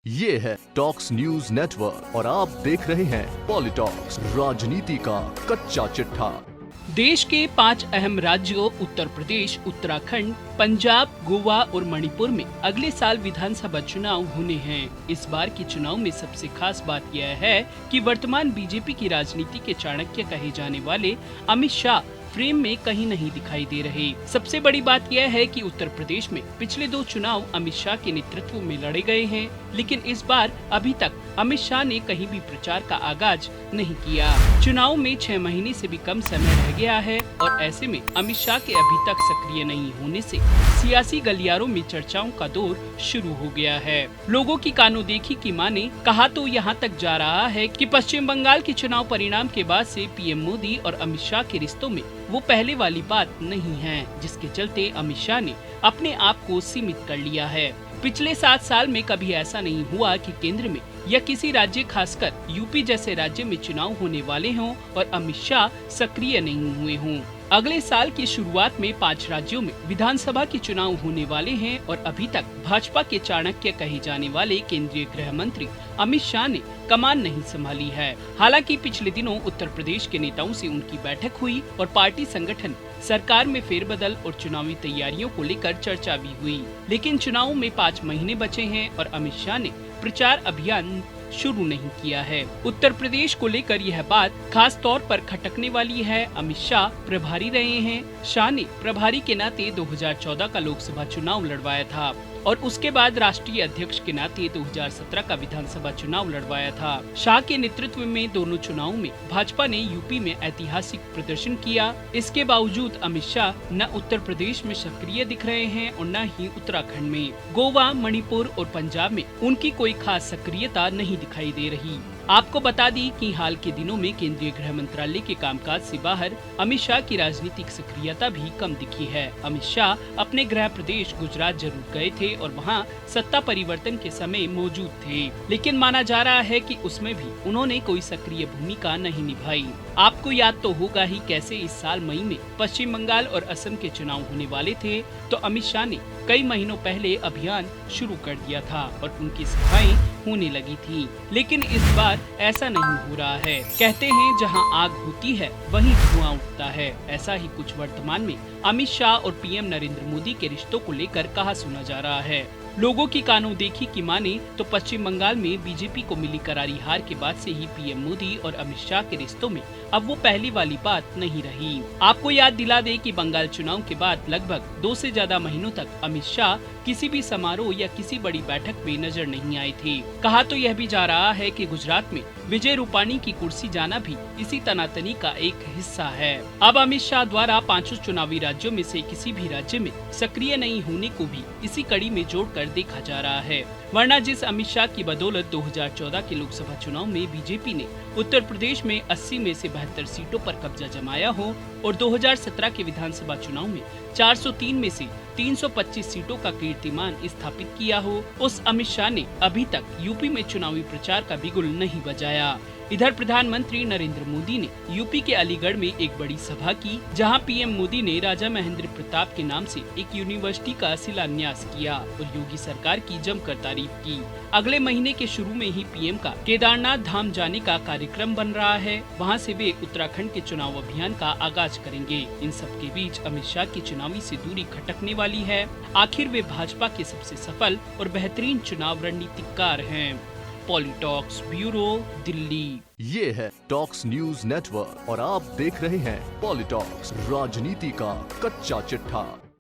ये है talks news network और आप देख रहे हैं पॉलिटॉक्स, राजनीति का कच्चा चिट्ठा। देश के 5 अहम राज्यों उत्तर प्रदेश, उत्तराखंड, पंजाब, गोवा और मणिपुर में अगले साल विधानसभा चुनाव होने हैं। इस बार के चुनाव में सबसे खास बात यह है कि वर्तमान बीजेपी की राजनीति के चाणक्य कहे जाने वाले अमित शाह फ्रेम में कहीं नहीं दिखाई दे रहे। सबसे बड़ी बात यह है कि उत्तर प्रदेश में पिछले 2 चुनाव अमित शाह के नेतृत्व में लड़े गए हैं, लेकिन इस बार अभी तक अमित शाह ने कहीं भी प्रचार का आगाज नहीं किया। चुनाव में 6 महीने से भी कम समय रह गया है और ऐसे में अमित शाह के अभी तक सक्रिय नहीं होने से सियासी गलियारों में चर्चाओं का दौर शुरू हो गया है। लोगों की कानों-देखी की माने कहा तो यहाँ तक जा रहा है कि पश्चिम बंगाल के चुनाव परिणाम के बाद से पीएम मोदी और अमित शाह के रिश्तों में वो पहले वाली बात नहीं है, जिसके चलते अमित शाह ने अपने आप को सीमित कर लिया है। पिछले 7 साल में कभी ऐसा नहीं हुआ कि केंद्र में या किसी राज्य, खासकर यूपी जैसे राज्य में चुनाव होने वाले हों और अमित शाह सक्रिय नहीं हुए हों। अगले साल की शुरुआत में 5 राज्यों में विधानसभा के चुनाव होने वाले हैं और अभी तक भाजपा के चाणक्य कहे जाने वाले केंद्रीय गृह मंत्री अमित शाह ने कमान नहीं संभाली है। हालांकि पिछले दिनों उत्तर प्रदेश के नेताओं से उनकी बैठक हुई और पार्टी संगठन, सरकार में फेरबदल और चुनावी तैयारियों को लेकर चर्चा भी हुई, लेकिन चुनाव में 5 महीने बचे हैं और अमित शाह ने प्रचार अभियान शुरू नहीं किया है। उत्तर प्रदेश को लेकर यह बात खास तौर पर खटकने वाली है। अमित शाह प्रभारी रहे हैं। शाह ने प्रभारी के नाते 2014 का लोकसभा चुनाव लड़वाया था और उसके बाद राष्ट्रीय अध्यक्ष के नाते 2017 का विधानसभा चुनाव लड़वाया था। शाह के नेतृत्व में दोनों चुनावों में भाजपा ने यूपी में ऐतिहासिक प्रदर्शन किया। इसके बावजूद अमित शाह न उत्तर प्रदेश में सक्रिय दिख रहे हैं और न ही उत्तराखंड में। गोवा, मणिपुर और पंजाब में उनकी कोई खास सक्रियता नहीं दिखाई दे रही। आपको बता दी कि हाल के दिनों में केंद्रीय गृह मंत्रालय के कामकाज से बाहर अमित शाह की राजनीतिक सक्रियता भी कम दिखी है। अमित शाह अपने गृह प्रदेश गुजरात जरूर गए थे और वहां सत्ता परिवर्तन के समय मौजूद थे, लेकिन माना जा रहा है कि उसमें भी उन्होंने कोई सक्रिय भूमिका नहीं निभाई। आपको याद तो होगा ही कैसे इस साल मई में पश्चिम बंगाल और असम के चुनाव होने वाले थे, तो अमित शाह ने कई महीनों पहले अभियान शुरू कर दिया था और उनकी सभाएं होने लगी थी, लेकिन इस बार ऐसा नहीं हो रहा है। कहते हैं जहां आग होती है वहीं धुआं उठता है। ऐसा ही कुछ वर्तमान में अमित शाह और पीएम नरेंद्र मोदी के रिश्तों को लेकर कहा सुना जा रहा है। लोगों की कानों देखी की माने तो पश्चिम बंगाल में बीजेपी को मिली करारी हार के बाद से ही पीएम मोदी और अमित शाह के रिश्तों में अब वो पहली वाली बात नहीं रही। आपको याद दिला दे कि बंगाल चुनाव के बाद लगभग 2 से ज्यादा महीनों तक अमित शाह किसी भी समारोह या किसी बड़ी बैठक में नजर नहीं आए थे। कहा तो यह भी जा रहा है कि गुजरात में विजय रूपाणी की कुर्सी जाना भी इसी तनातनी का एक हिस्सा है। अब अमित शाह द्वारा 5 चुनावी राज्यों में से किसी भी राज्य में सक्रिय नहीं होने को भी इसी कड़ी में जोड़कर देखा जा रहा है। वरना जिस अमित शाह की बदौलत 2014 के लोकसभा चुनाव में बीजेपी ने उत्तर प्रदेश में 80 में से 72 सीटों पर कब्जा जमाया हो और 2017 के विधानसभा चुनाव में 403 में से 325 सीटों का कीर्तिमान स्थापित किया हो, उस अमित शाह ने अभी तक यूपी में चुनावी प्रचार का बिगुल नहीं बजाया। इधर प्रधानमंत्री नरेंद्र मोदी ने यूपी के अलीगढ़ में एक बड़ी सभा की, जहां पीएम मोदी ने राजा महेंद्र प्रताप के नाम से एक यूनिवर्सिटी का शिलान्यास किया और योगी सरकार की जमकर तारीफ की। अगले महीने के शुरू में ही पीएम का केदारनाथ धाम जाने का कार्यक्रम बन रहा है। वहां से वे उत्तराखंड के चुनाव अभियान का आगाज करेंगे। इन सब के बीच अमित शाह की चुनावी से दूरी खटकने वाली है। आखिर वे भाजपा के सबसे सफल और बेहतरीन चुनाव रणनीतिकार हैं। पॉलिटॉक्स ब्यूरो, दिल्ली। ये है टॉक्स न्यूज नेटवर्क और आप देख रहे हैं पॉलिटॉक्स, राजनीति का कच्चा चिट्ठा।